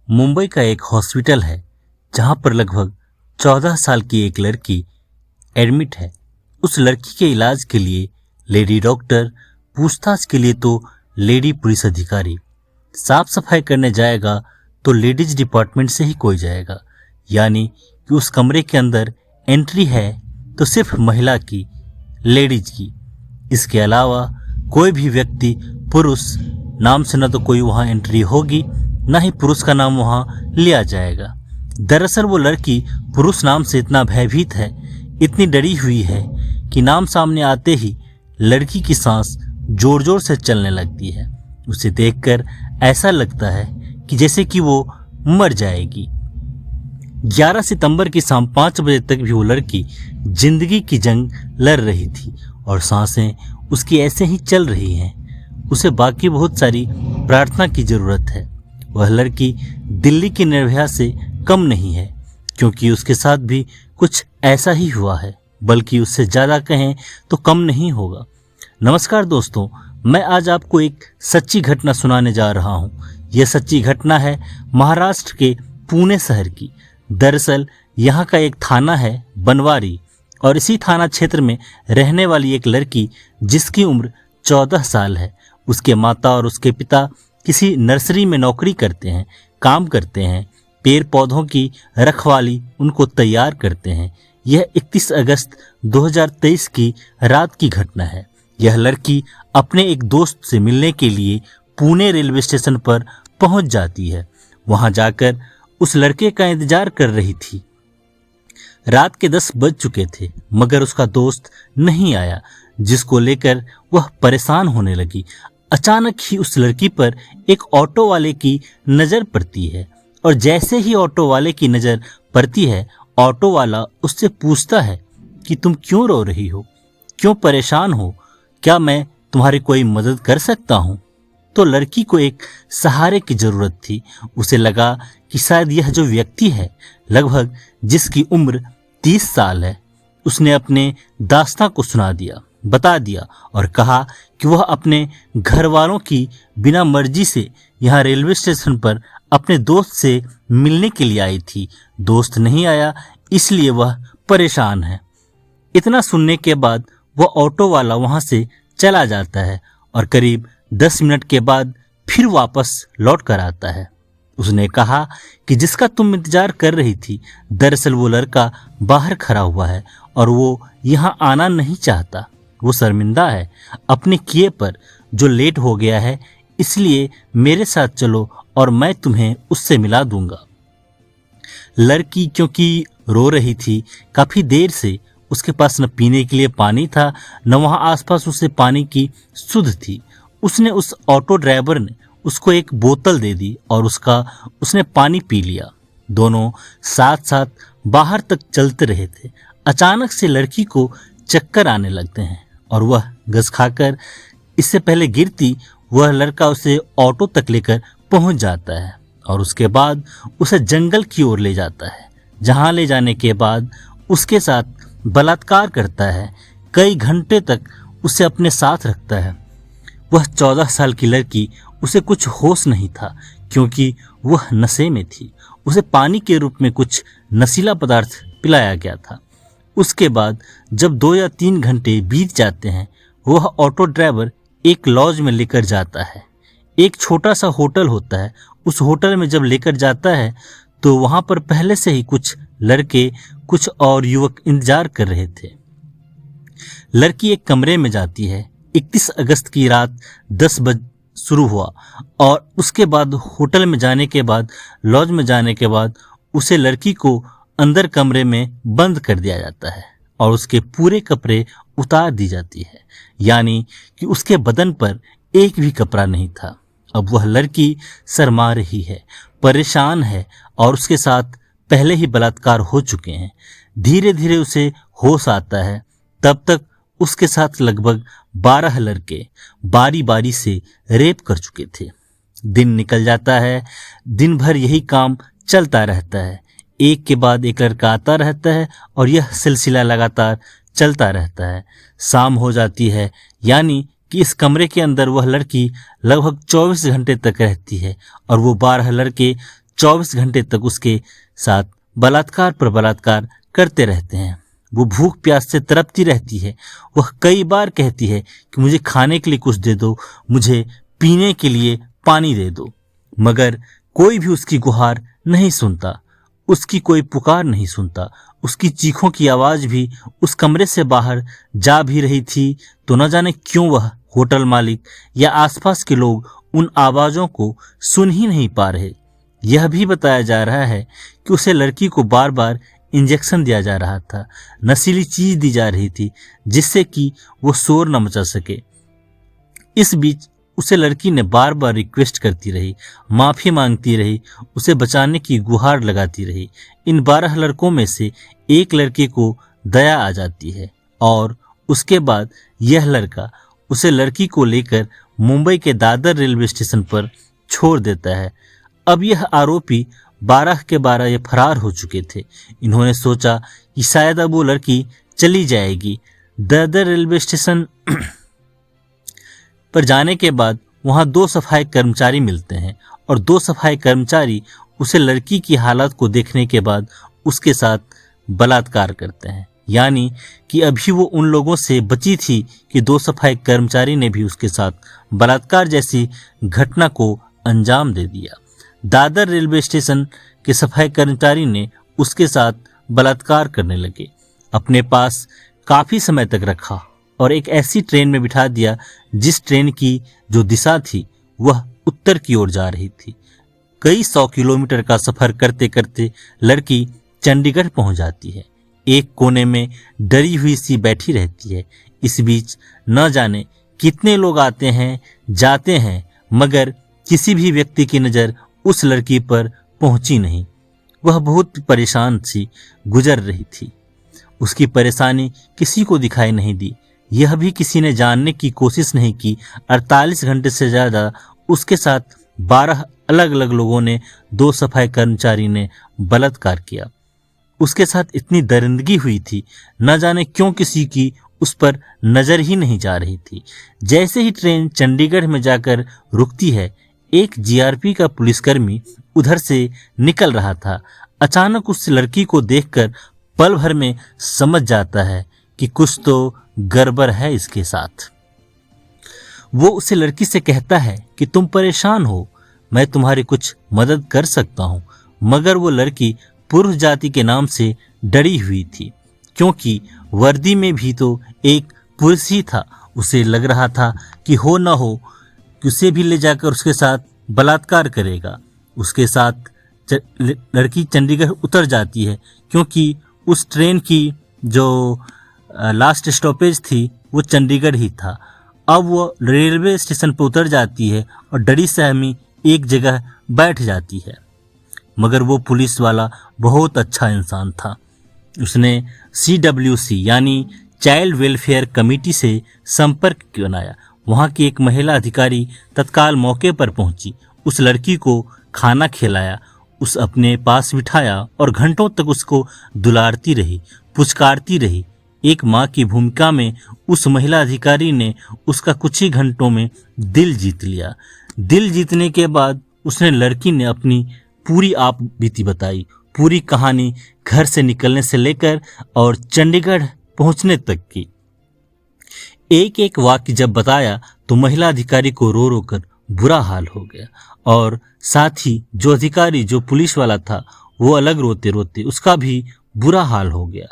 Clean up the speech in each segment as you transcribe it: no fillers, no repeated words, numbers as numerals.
मुंबई का एक हॉस्पिटल है जहां पर लगभग 14 साल की एक लड़की एडमिट है। उस लड़की के इलाज के लिए लेडी डॉक्टर, पूछताछ के लिए तो लेडी पुलिस अधिकारी, साफ सफाई करने जाएगा तो लेडीज डिपार्टमेंट से ही कोई जाएगा। यानी कि उस कमरे के अंदर एंट्री है तो सिर्फ महिला की, लेडीज की। इसके अलावा कोई भी व्यक्ति पुरुष नाम से न तो कोई वहां एंट्री होगी, ना ही पुरुष का नाम वहां लिया जाएगा। दरअसल वो लड़की पुरुष नाम से इतना भयभीत है, इतनी डरी हुई है कि नाम सामने आते ही लड़की की सांस जोर जोर से चलने लगती है। उसे देखकर ऐसा लगता है कि जैसे कि वो मर जाएगी। 11 सितंबर की शाम 5 बजे तक भी वो लड़की जिंदगी की जंग लड़ रही थी और सांसें उसकी ऐसे ही चल रही हैं। उसे बाकी बहुत सारी प्रार्थना की जरूरत है। वह लड़की दिल्ली की निर्भया से कम नहीं है, क्योंकि उसके साथ भी कुछ ऐसा ही हुआ है, बल्कि उससे ज़्यादा कहें तो कम नहीं होगा। नमस्कार दोस्तों, मैं आज आपको एक सच्ची घटना सुनाने जा रहा हूँ। यह सच्ची घटना है महाराष्ट्र के पुणे शहर की। दरअसल यहाँ का एक थाना है बनवारी, और इसी थाना क्षेत्र में रहने वाली एक लड़की जिसकी उम्र 14 साल है। उसके माता और उसके पिता किसी नर्सरी में नौकरी करते हैं, काम करते हैं, पेड़ पौधों की रखवाली उनको तैयार करते हैं। यह 31 अगस्त 2023 की रात की घटना है। यह लड़की अपने एक दोस्त से मिलने के लिए पुणे रेलवे स्टेशन पर पहुंच जाती है। वहां जाकर उस लड़के का इंतजार कर रही थी। रात के 10 बज चुके थे, मगर उसका दोस्त नहीं आया, जिसको लेकर वह परेशान होने लगी। अचानक ही उस लड़की पर एक ऑटो वाले की नज़र पड़ती है, और जैसे ही ऑटो वाले की नज़र पड़ती है, ऑटो वाला उससे पूछता है कि तुम क्यों रो रही हो, क्यों परेशान हो, क्या मैं तुम्हारी कोई मदद कर सकता हूँ? तो लड़की को एक सहारे की ज़रूरत थी। उसे लगा कि शायद यह जो व्यक्ति है, लगभग जिसकी उम्र 30 साल है, उसने अपने दास्तां को बता दिया और कहा कि वह अपने घर वालों की बिना मर्जी से यहाँ रेलवे स्टेशन पर अपने दोस्त से मिलने के लिए आई थी। दोस्त नहीं आया, इसलिए वह परेशान है। इतना सुनने के बाद वह ऑटो वाला वहाँ से चला जाता है और करीब 10 मिनट के बाद फिर वापस लौट कर आता है। उसने कहा कि जिसका तुम इंतजार कर रही थी, दरअसल वो लड़का बाहर खड़ा हुआ है और वो यहाँ आना नहीं चाहता। वो शर्मिंदा है अपने किए पर, जो लेट हो गया है, इसलिए मेरे साथ चलो और मैं तुम्हें उससे मिला दूंगा। लड़की क्योंकि रो रही थी काफ़ी देर से, उसके पास न पीने के लिए पानी था, न वहाँ आसपास उसे पानी की सुध थी। उसने उस ऑटो ड्राइवर ने उसको एक बोतल दे दी और उसने पानी पी लिया। दोनों साथ साथ बाहर तक चलते रहे थे। अचानक से लड़की को चक्कर आने लगते हैं और वह गस खाकर इससे पहले गिरती, वह लड़का उसे ऑटो तक लेकर पहुंच जाता है और उसके बाद उसे जंगल की ओर ले जाता है, जहां ले जाने के बाद उसके साथ बलात्कार करता है। कई घंटे तक उसे अपने साथ रखता है। वह 14 साल की लड़की, उसे कुछ होश नहीं था, क्योंकि वह नशे में थी। उसे पानी के रूप में कुछ नशीला पदार्थ पिलाया गया था। उसके बाद जब 2 या 3 घंटे बीत जाते हैं, वह ऑटो ड्राइवर एक लॉज में लेकर जाता है। एक छोटा सा होटल होता है। उस होटल में जब लेकर जाता है तो वहाँ पर पहले से ही कुछ लड़के, कुछ और युवक इंतजार कर रहे थे। लड़की एक कमरे में जाती है। 31 अगस्त की रात 10 बजे शुरू हुआ, और उसके बाद होटल में जाने के बाद, लॉज में जाने के बाद, उसे लड़की को अंदर कमरे में बंद कर दिया जाता है और उसके पूरे कपड़े उतार दी जाती है। यानी कि उसके बदन पर एक भी कपड़ा नहीं था। अब वह लड़की शर्मा रही है, परेशान है, और उसके साथ पहले ही बलात्कार हो चुके हैं। धीरे धीरे उसे होश आता है। तब तक उसके साथ लगभग 12 लड़के बारी बारी से रेप कर चुके थे। दिन निकल जाता है। दिन भर यही काम चलता रहता है। एक के बाद एक लड़का आता रहता है और यह सिलसिला लगातार चलता रहता है। शाम हो जाती है, यानी कि इस कमरे के अंदर वह लड़की लगभग 24 घंटे तक रहती है और वो 12 लड़के 24 घंटे तक उसके साथ बलात्कार पर बलात्कार करते रहते हैं। वो भूख प्यास से तड़पती रहती है। वह कई बार कहती है कि मुझे खाने के लिए कुछ दे दो, मुझे पीने के लिए पानी दे दो, मगर कोई भी उसकी गुहार नहीं सुनता, उसकी कोई पुकार नहीं सुनता। उसकी चीखों की आवाज भी उस कमरे से बाहर जा भी रही थी तो न जाने क्यों वह होटल मालिक या आसपास के लोग उन आवाजों को सुन ही नहीं पा रहे। यह भी बताया जा रहा है कि उसे लड़की को बार बार इंजेक्शन दिया जा रहा था, नशीली चीज दी जा रही थी जिससे कि वो शोर न मचा सके। इस बीच उसे लड़की ने बार बार रिक्वेस्ट करती रही, माफी मांगती रही, उसे बचाने की गुहार लगाती रही। इन 12 लड़कों में से एक लड़के को दया आ जाती है और उसके बाद यह लड़का उसे लड़की को लेकर मुंबई के दादर रेलवे स्टेशन पर छोड़ देता है। अब यह आरोपी 12 के 12 ये फरार हो चुके थे। इन्होंने सोचा कि शायद अब वो लड़की चली जाएगी। दादर रेलवे स्टेशन पर जाने के बाद वहां 2 सफाई कर्मचारी मिलते हैं और 2 सफाई कर्मचारी उसे लड़की की हालत को देखने के बाद उसके साथ बलात्कार करते हैं। यानी कि अभी वो उन लोगों से बची थी कि 2 सफाई कर्मचारी ने भी उसके साथ बलात्कार जैसी घटना को अंजाम दे दिया। दादर रेलवे स्टेशन के सफाई कर्मचारी ने उसके साथ बलात्कार करने लगे, अपने पास काफी समय तक रखा और एक ऐसी ट्रेन में बिठा दिया जिस ट्रेन की जो दिशा थी वह उत्तर की ओर जा रही थी। कई 100 किलोमीटर का सफर करते करते लड़की चंडीगढ़ पहुंच जाती है। एक कोने में डरी हुई सी बैठी रहती है। इस बीच न जाने कितने लोग आते हैं जाते हैं, मगर किसी भी व्यक्ति की नज़र उस लड़की पर पहुंची नहीं। वह बहुत परेशान सी गुजर रही थी। उसकी परेशानी किसी को दिखाई नहीं दी। यह भी किसी ने जानने की कोशिश नहीं की। 48 घंटे से ज़्यादा उसके साथ 12 अलग अलग लोगों ने, 2 सफाई कर्मचारी ने बलात्कार किया। उसके साथ इतनी दरिंदगी हुई थी, न जाने क्यों किसी की उस पर नज़र ही नहीं जा रही थी। जैसे ही ट्रेन चंडीगढ़ में जाकर रुकती है, एक जीआरपी का पुलिसकर्मी उधर से निकल रहा था। अचानक उस लड़की को देखकर पल भर में समझ जाता है कि कुछ तो गड़बड़ है इसके साथ। वो उसे लड़की से कहता है कि तुम परेशान हो, मैं तुम्हारी कुछ मदद कर सकता हूँ। मगर वो लड़की पुरुष जाति के नाम से डरी हुई थी, क्योंकि वर्दी में भी तो एक पुरुष ही था। उसे लग रहा था कि हो न हो कि उसे भी ले जाकर उसके साथ बलात्कार करेगा। उसके साथ लड़की चंडीगढ़ उतर जाती है, क्योंकि उस ट्रेन की जो लास्ट स्टॉपेज थी वो चंडीगढ़ ही था। अब वो रेलवे स्टेशन पर उतर जाती है और डरी सहमी एक जगह बैठ जाती है। मगर वो पुलिस वाला बहुत अच्छा इंसान था। उसने CWC यानी चाइल्ड वेलफेयर कमेटी से संपर्क बनाया। वहाँ की एक महिला अधिकारी तत्काल मौके पर पहुंची, उस लड़की को खाना खिलाया, उस अपने पास बिठाया और घंटों तक उसको दुलारती रही, पुचकारती रही। एक माँ की भूमिका में उस महिला अधिकारी ने उसका कुछ ही घंटों में दिल जीत लिया। दिल जीतने के बाद उसने लड़की ने अपनी पूरी आप बीती बताई, पूरी कहानी घर से निकलने से लेकर और चंडीगढ़ पहुंचने तक की। एक एक वाक्य जब बताया तो महिला अधिकारी को रो रो कर बुरा हाल हो गया और साथ ही जो अधिकारी जो पुलिस वाला था वो अलग रोते रोते उसका भी बुरा हाल हो गया।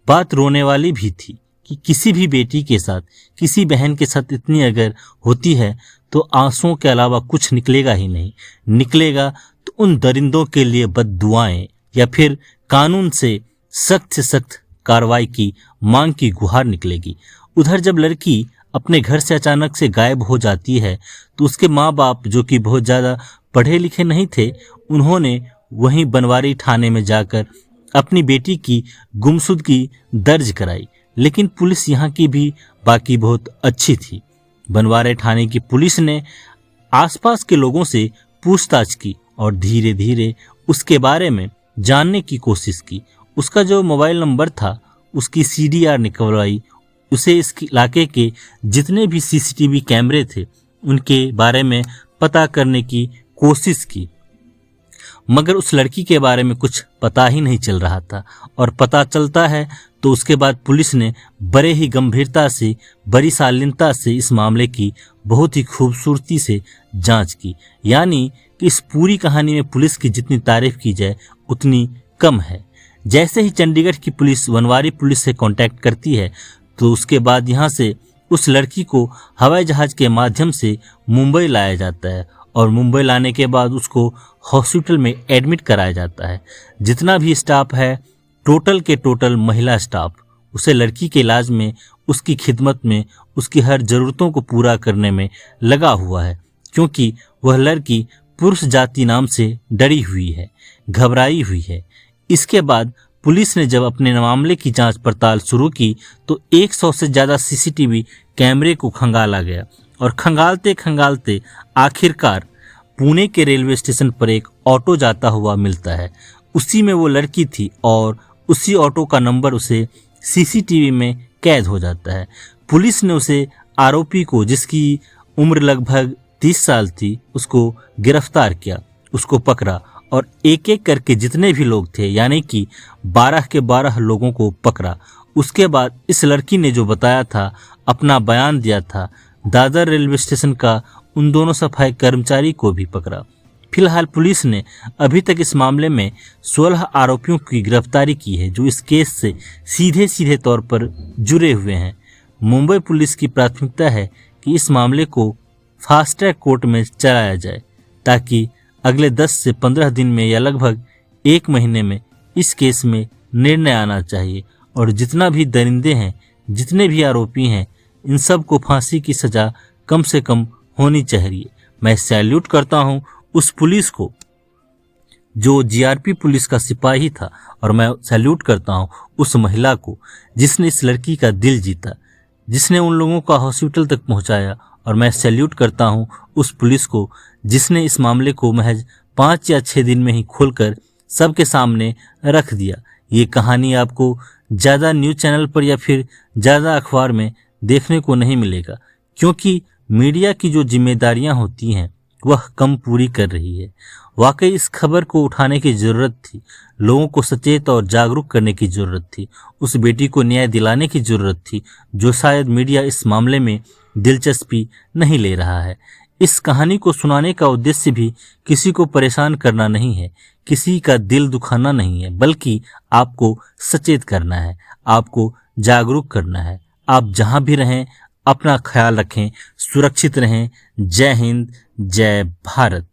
बात रोने वाली भी थी कि किसी भी बेटी के साथ, किसी बहन के साथ इतनी अगर होती है तो आंसुओं के अलावा कुछ निकलेगा ही नहीं। निकलेगा तो उन दरिंदों के लिए बद्दुआएं या फिर कानून से सख्त कार्रवाई की मांग की गुहार निकलेगी। उधर जब लड़की अपने घर से अचानक से गायब हो जाती है तो उसके माँ बाप, जो कि बहुत ज़्यादा पढ़े लिखे नहीं थे, उन्होंने वहीं बनवारी थाने में जाकर अपनी बेटी की गुमशुदगी दर्ज कराई। लेकिन पुलिस यहाँ की भी बाकी बहुत अच्छी थी। बनवारी थाने की पुलिस ने आसपास के लोगों से पूछताछ की और धीरे धीरे उसके बारे में जानने की कोशिश की। उसका जो मोबाइल नंबर था उसकी CDR निकलवाई। उसे इस इलाके के जितने भी CCTV कैमरे थे उनके बारे में पता करने की कोशिश की, मगर उस लड़की के बारे में कुछ पता ही नहीं चल रहा था। और पता चलता है तो उसके बाद पुलिस ने बड़े ही गंभीरता से, बड़ी शालीनता से इस मामले की बहुत ही खूबसूरती से जांच की। यानी कि इस पूरी कहानी में पुलिस की जितनी तारीफ की जाए उतनी कम है। जैसे ही चंडीगढ़ की पुलिस वनवारी पुलिस से कांटेक्ट करती है तो उसके बाद यहाँ से उस लड़की को हवाई जहाज के माध्यम से मुंबई लाया जाता है और मुंबई लाने के बाद उसको हॉस्पिटल में एडमिट कराया जाता है। जितना भी स्टाफ है, टोटल के टोटल महिला स्टाफ उसे लड़की के इलाज में, उसकी खिदमत में, उसकी हर ज़रूरतों को पूरा करने में लगा हुआ है, क्योंकि वह लड़की पुरुष जाति नाम से डरी हुई है, घबराई हुई है। इसके बाद पुलिस ने जब अपने मामले की जांच पड़ताल शुरू की तो 100 से ज़्यादा सीसीटीवी कैमरे को खंगाला गया और खंगालते खंगालते आखिरकार पुणे के रेलवे स्टेशन पर एक ऑटो जाता हुआ मिलता है। उसी में वो लड़की थी और उसी ऑटो का नंबर उसे सीसीटीवी में कैद हो जाता है। पुलिस ने उसे आरोपी को, जिसकी उम्र लगभग 30 साल थी, उसको गिरफ्तार किया, उसको पकड़ा और एक एक करके जितने भी लोग थे, यानी कि 12 के 12 लोगों को पकड़ा। उसके बाद इस लड़की ने जो बताया था, अपना बयान दिया था, दादर रेलवे स्टेशन का उन दोनों सफाई कर्मचारी को भी पकड़ा। फिलहाल पुलिस ने अभी तक इस मामले में 16 आरोपियों की गिरफ्तारी की है, जो इस केस से सीधे सीधे तौर पर जुड़े हुए हैं। मुंबई पुलिस की प्राथमिकता है कि इस मामले को फास्ट ट्रैक कोर्ट में चलाया जाए, ताकि अगले 10 से 15 दिन में या लगभग 1 महीने में इस केस में निर्णय आना चाहिए और जितना भी दरिंदे हैं, जितने भी आरोपी हैं, इन सब को फांसी की सज़ा कम से कम होनी चाहिए। मैं सैल्यूट करता हूं उस पुलिस को जो जीआरपी पुलिस का सिपाही था, और मैं सैल्यूट करता हूं उस महिला को जिसने इस लड़की का दिल जीता, जिसने उन लोगों का हॉस्पिटल तक पहुंचाया। और मैं सैल्यूट करता हूं उस पुलिस को जिसने इस मामले को महज 5 या 6 दिन में ही खोलकर सबके सामने रख दिया। ये कहानी आपको ज़्यादा न्यूज़ चैनल पर या फिर ज़्यादा अखबार में देखने को नहीं मिलेगा, क्योंकि मीडिया की जो जिम्मेदारियां होती हैं वह कम पूरी कर रही है। वाकई इस खबर को उठाने की ज़रूरत थी, लोगों को सचेत और जागरूक करने की ज़रूरत थी, उस बेटी को न्याय दिलाने की ज़रूरत थी, जो शायद मीडिया इस मामले में दिलचस्पी नहीं ले रहा है। इस कहानी को सुनाने का उद्देश्य भी किसी को परेशान करना नहीं है, किसी का दिल दुखाना नहीं है, बल्कि आपको सचेत करना है, आपको जागरूक करना है। आप जहां भी रहें अपना ख्याल रखें, सुरक्षित रहें। जय हिंद, जय भारत।